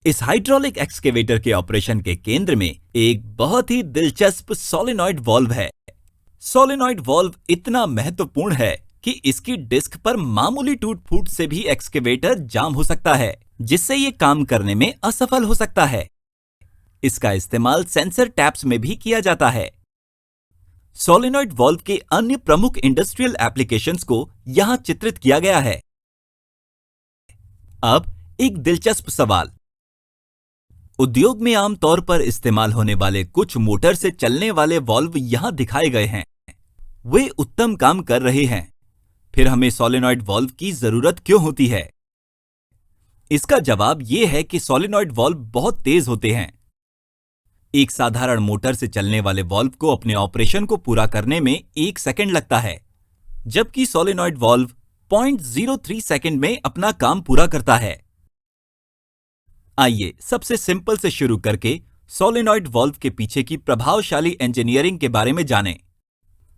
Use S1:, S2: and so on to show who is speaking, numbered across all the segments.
S1: इस hydraulic excavator के operation के केंद्र में एक बहुत ही दिलचस्प सोलेनॉइड वॉल्व है। सोलेनॉइड वॉल्व इतना महत्वपूर्ण है कि इसकी डिस्क पर मामूली टूट-फूट से भी एक्सकेवेटर जाम हो सकता है, जिससे ये काम करने में असफल हो सकता है। इसका इस्तेमाल सेंसर टैप्स में भी किया जाता है। सोलेनॉइड वॉल्व के अन्य प्रमुख इंडस्ट्रियल एप्लीकेशंस को यहां चित्रित किया गया है। अब एक दिलचस्प सवाल। उद्योग में आमतौर पर इस्तेमाल होने वाले कुछ मोटर से चलने वाले वॉल्व यहां दिखाए गए हैं। वे उत्तम काम कर रहे हैं, फिर हमें सोलेनॉइड वॉल्व की जरूरत क्यों होती है? इसका जवाब यह है कि सोलेनॉइड वॉल्व बहुत तेज होते हैं। एक साधारण मोटर से चलने वाले वॉल्व को अपने ऑपरेशन को पूरा करने में 1 सेकंड लगता है, जबकि सोलेनॉइड वॉल्व 0.03 सेकंड में अपना काम पूरा करता है। आइए सबसे सिंपल से शुरू करके सोलेनॉइड वॉल्व के पीछे की प्रभावशाली इंजीनियरिंग के बारे में जानें।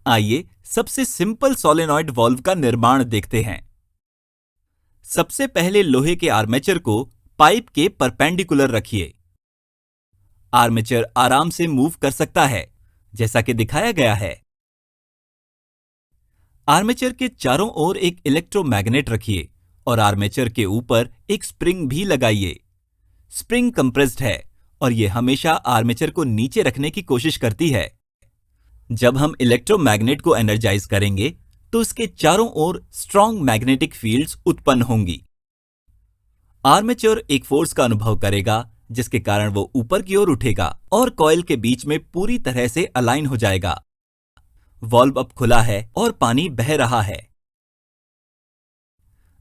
S1: आइए सबसे सिंपल सोलेनॉइड वॉल्व का निर्माण देखते हैं। सबसे पहले लोहे के आर्मेचर को पाइप के परपेंडिकुलर रखिए। आर्मेचर आराम से मूव कर सकता है, जैसा कि दिखाया गया है। आर्मेचर के चारों ओर एक इलेक्ट्रोमैग्नेट रखिए और आर्मेचर के ऊपर एक स्प्रिंग भी लगाइए। स्प्रिंग कंप्रेस्ड है और यह हमेशा आर्मेचर को नीचे रखने की कोशिश करती है। जब हम इलेक्ट्रोमैग्नेट को एनर्जाइज करेंगे तो इसके चारों ओर स्ट्रॉन्ग मैग्नेटिक फील्ड्स उत्पन्न होंगी। आर्मेचर एक फोर्स का अनुभव करेगा, जिसके कारण वो ऊपर की ओर उठेगा और कॉइल के बीच में पूरी तरह से अलाइन हो जाएगा। वॉल्व अब खुला है और पानी बह रहा है।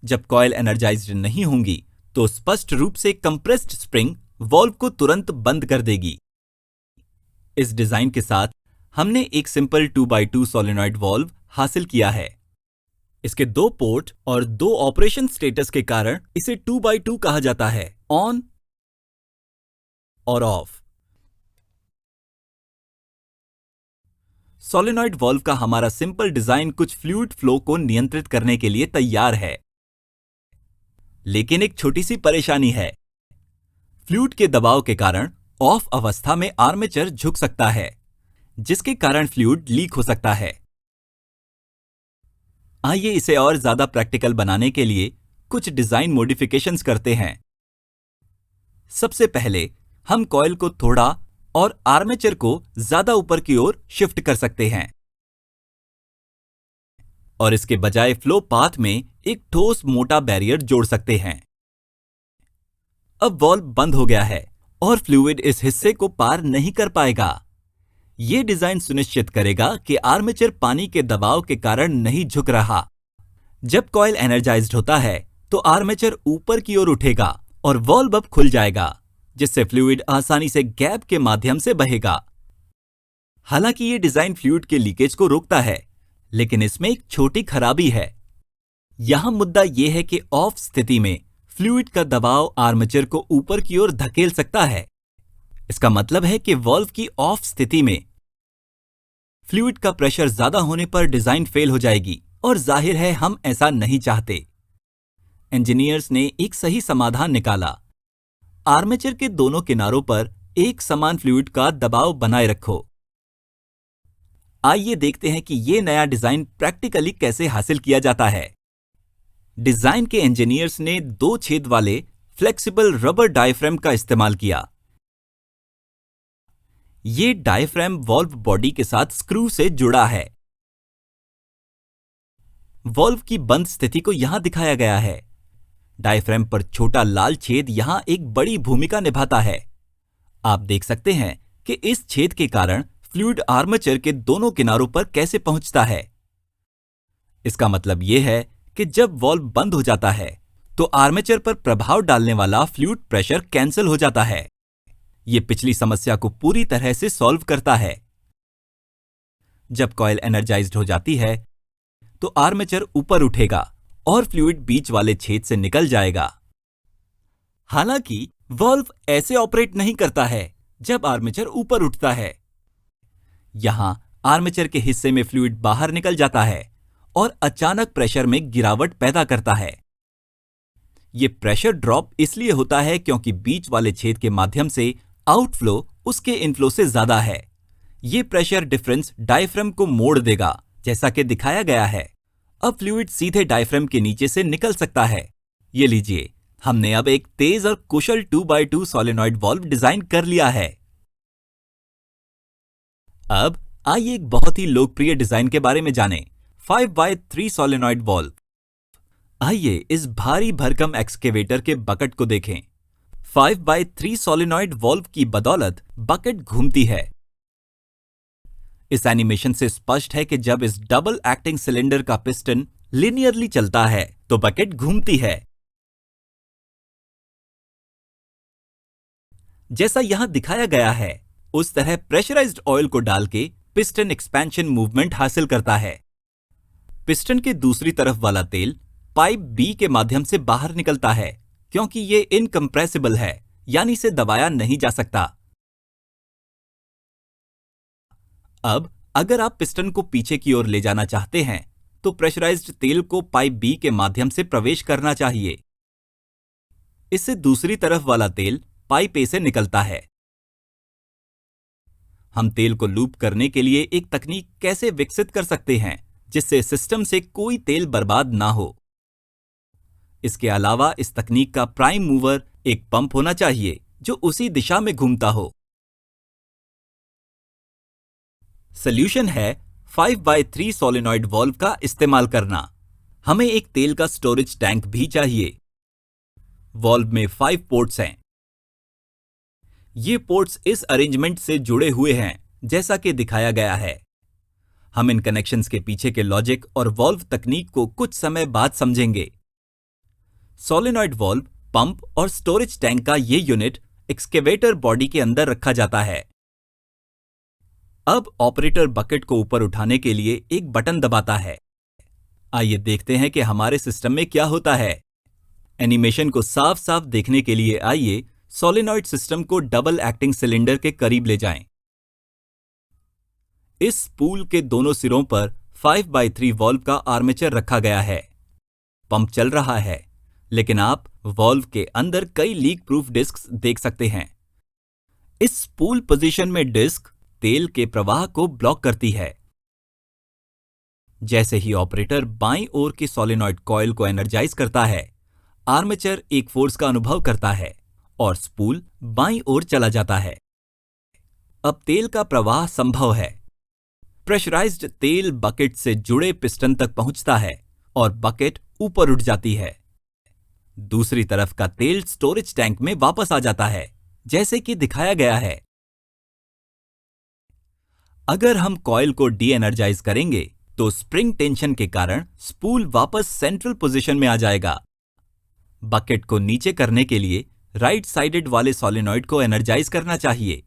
S1: जब कॉइल एनर्जाइज्ड नहीं होंगी तो स्पष्ट रूप से कंप्रेस्ड स्प्रिंग वॉल्व को तुरंत बंद कर देगी। इस डिजाइन के साथ हमने एक सिंपल 2x2 सोलेनॉइड वॉल्व हासिल किया है। इसके 2 पोर्ट और 2 ऑपरेशन स्टेटस के कारण इसे 2x2 कहा जाता है, ऑन और ऑफ। सोलेनॉइड वॉल्व का हमारा सिंपल डिजाइन कुछ फ्लूइड फ्लो को नियंत्रित करने के लिए तैयार है, लेकिन एक छोटी सी परेशानी है। फ्लूइड के दबाव के कारण ऑफ अवस्था में आर्मेचर झुक सकता है, जिसके कारण फ्लूइड लीक हो सकता है। आइए इसे और ज्यादा प्रैक्टिकल बनाने के लिए कुछ डिजाइन मॉडिफिकेशंस करते हैं। सबसे पहले हम कॉइल को थोड़ा और आर्मेचर को ज्यादा ऊपर की ओर शिफ्ट कर सकते हैं और इसके बजाय फ्लो पाथ में एक ठोस मोटा बैरियर जोड़ सकते हैं। अब वॉल्व बंद हो गया है और फ्लूइड इस हिस्से को पार नहीं कर पाएगा। यह डिजाइन सुनिश्चित करेगा कि आर्मेचर पानी के दबाव के कारण नहीं झुक रहा। जब कॉइल एनर्जाइज्ड होता है तो आर्मेचर ऊपर की ओर उठेगा और वॉल्व अब खुल जाएगा, जिससे फ्लूइड आसानी से गैप के माध्यम से बहेगा। हालांकि यह डिजाइन फ्लूइड के लीकेज को रोकता है, लेकिन इसमें एक छोटी खराबी है। यहां मुद्दा यह है कि ऑफ स्थिति में फ्लूइड का दबाव आर्मेचर को ऊपर की ओर धकेल सकता है। इसका मतलब है कि वॉल्व की ऑफ स्थिति में फ्लूइड का प्रेशर ज्यादा होने पर डिजाइन फेल हो जाएगी और जाहिर है हम ऐसा नहीं चाहते। इंजीनियर्स ने एक सही समाधान निकाला। आर्मेचर के दोनों किनारों पर एक समान फ्लूइड का दबाव बनाए रखो। आइए देखते हैं कि यह नया डिजाइन प्रैक्टिकली कैसे हासिल किया जाता है। डिजाइन के इंजीनियर्स ने 2 छेद वाले फ्लेक्सिबल रबर डायफ्राम का इस्तेमाल किया। यह डायफ्राम वॉल्व बॉडी के साथ स्क्रू से जुड़ा है। वॉल्व की बंद स्थिति को यहां दिखाया गया है। डायफ्राम पर छोटा लाल छेद यहां एक बड़ी भूमिका निभाता है। आप देख सकते हैं कि इस छेद के कारण फ्लूइड आर्मेचर के दोनों किनारों पर कैसे पहुंचता है। इसका मतलब यह है कि जब वॉल्व बंद हो जाता है तो आर्मेचर पर प्रभाव डालने वाला फ्लूइड प्रेशर कैंसिल हो जाता है। यह पिछली समस्या को पूरी तरह से सॉल्व करता है। जब कॉइल एनर्जाइज्ड हो जाती है तो आर्मेचर ऊपर उठेगा और फ्लूइड बीच वाले छेद से निकल जाएगा। हालांकि वॉल्व ऐसे ऑपरेट नहीं करता है जब आर्मेचर ऊपर उठता है। यहां आर्मेचर के हिस्से में फ्लूइड बाहर निकल जाता है और अचानक प्रेशर में गिरावट पैदा करता है। ये प्रेशर ड्रॉप इसलिए होता है क्योंकि बीच वाले छेद के माध्यम से आउटफ्लो उसके इनफ्लो से ज्यादा है। ये प्रेशर डिफरेंस डायफ्राम को मोड़ देगा, जैसा कि दिखाया गया है। अब फ्लूइड सीधे डायफ्राम के नीचे से निकल सकता है। ये लीजिए, हमने अब एक तेज और कुशल 2x2 सोलेनॉइड वाल्व डिजाइन कर लिया है। अब आइए एक बहुत ही लोकप्रिय डिजाइन के बारे में जानें, 5x3 सोलेनॉइड वाल्व। आइए इस भारी भरकम एक्सकेवेटर के बकेट को देखें। 5x3 सोलेनॉइड वाल्व की बदौलत बकेट घूमती है। इस एनिमेशन से स्पष्ट है कि जब इस डबल एक्टिंग सिलेंडर का पिस्टन लिनियरली चलता है तो बकेट घूमती है। जैसा यहां दिखाया गया है, उस तरह प्रेशराइज्ड ऑयल को डाल के पिस्टन एक्सपेंशन मूवमेंट हासिल करता है। पिस्टन के दूसरी तरफ वाला तेल पाइप बी के माध्यम से बाहर निकलता है, क्योंकि ये इनकंप्रेसिबल है, यानी इसे दबाया नहीं जा सकता। अब अगर आप पिस्टन को पीछे की ओर ले जाना चाहते हैं तो प्रेशराइज्ड तेल को पाइप बी के माध्यम से प्रवेश करना चाहिए। इससे दूसरी तरफ वाला तेल पाइप ए से निकलता है। हम तेल को लूप करने के लिए एक तकनीक कैसे विकसित कर सकते हैं जिससे सिस्टम से कोई तेल बर्बाद ना हो। इसके अलावा इस तकनीक का प्राइम मूवर एक पंप होना चाहिए जो उसी दिशा में घूमता हो। सॉल्यूशन है 5x3 सोलेनॉइड वाल्व का इस्तेमाल करना। हमें एक तेल का स्टोरेज टैंक भी चाहिए। वाल्व में 5 पोर्ट्स हैं। ये पोर्ट्स इस अरेंजमेंट से जुड़े हुए हैं जैसा कि दिखाया गया है। हम इन कनेक्शंस के पीछे के लॉजिक और वाल्व तकनीक को कुछ समय बाद समझेंगे। सोलेनॉइड वाल्व, पंप और स्टोरेज टैंक का ये यूनिट एक्सकेवेटर बॉडी के अंदर रखा जाता है। अब ऑपरेटर बकेट को ऊपर उठाने के लिए एक बटन दबाता है। आइए देखते हैं कि हमारे सिस्टम में क्या होता है। एनिमेशन को साफ साफ देखने के लिए आइए सोलेनॉइड सिस्टम को डबल एक्टिंग सिलेंडर के करीब ले जाएं। इस स्पूल के दोनों सिरों पर 5x3 वाल्व का आर्मेचर रखा गया है। पंप चल रहा है, लेकिन आप वाल्व के अंदर कई लीक प्रूफ डिस्क्स देख सकते हैं। इस स्पूल पोजीशन में डिस्क तेल के प्रवाह को ब्लॉक करती है। जैसे ही ऑपरेटर बाईं ओर के सोलेनॉइड कॉइल को एनर्जाइज करता है, आर्मेचर एक फोर्स का अनुभव करता है और स्पूल बाईं ओर चला जाता है। अब तेल का प्रवाह संभव है। प्रेशराइज्ड तेल बकेट से जुड़े पिस्टन तक पहुंचता है और बकेट ऊपर उठ जाती है। दूसरी तरफ का तेल स्टोरेज टैंक में वापस आ जाता है, जैसे कि दिखाया गया है। अगर हम कॉइल को डी एनर्जाइज करेंगे तो स्प्रिंग टेंशन के कारण स्पूल वापस सेंट्रल पोजीशन में आ जाएगा। बकेट को नीचे करने के लिए राइट साइडेड वाले सोलेनॉइड को एनर्जाइज करना चाहिए।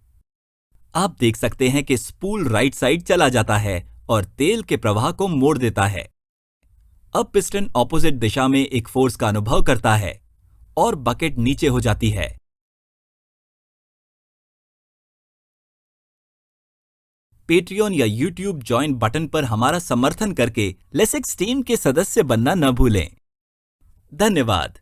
S1: आप देख सकते हैं कि स्पूल राइट साइड चला जाता है और तेल के प्रवाह को मोड़ देता है। अब पिस्टन ऑपोजिट दिशा में एक फोर्स का अनुभव करता है और बकेट नीचे हो जाती है। पेट्रियन या यूट्यूब ज्वाइन बटन पर हमारा समर्थन करके लेसिक्स टीम के सदस्य बनना न भूलें। धन्यवाद।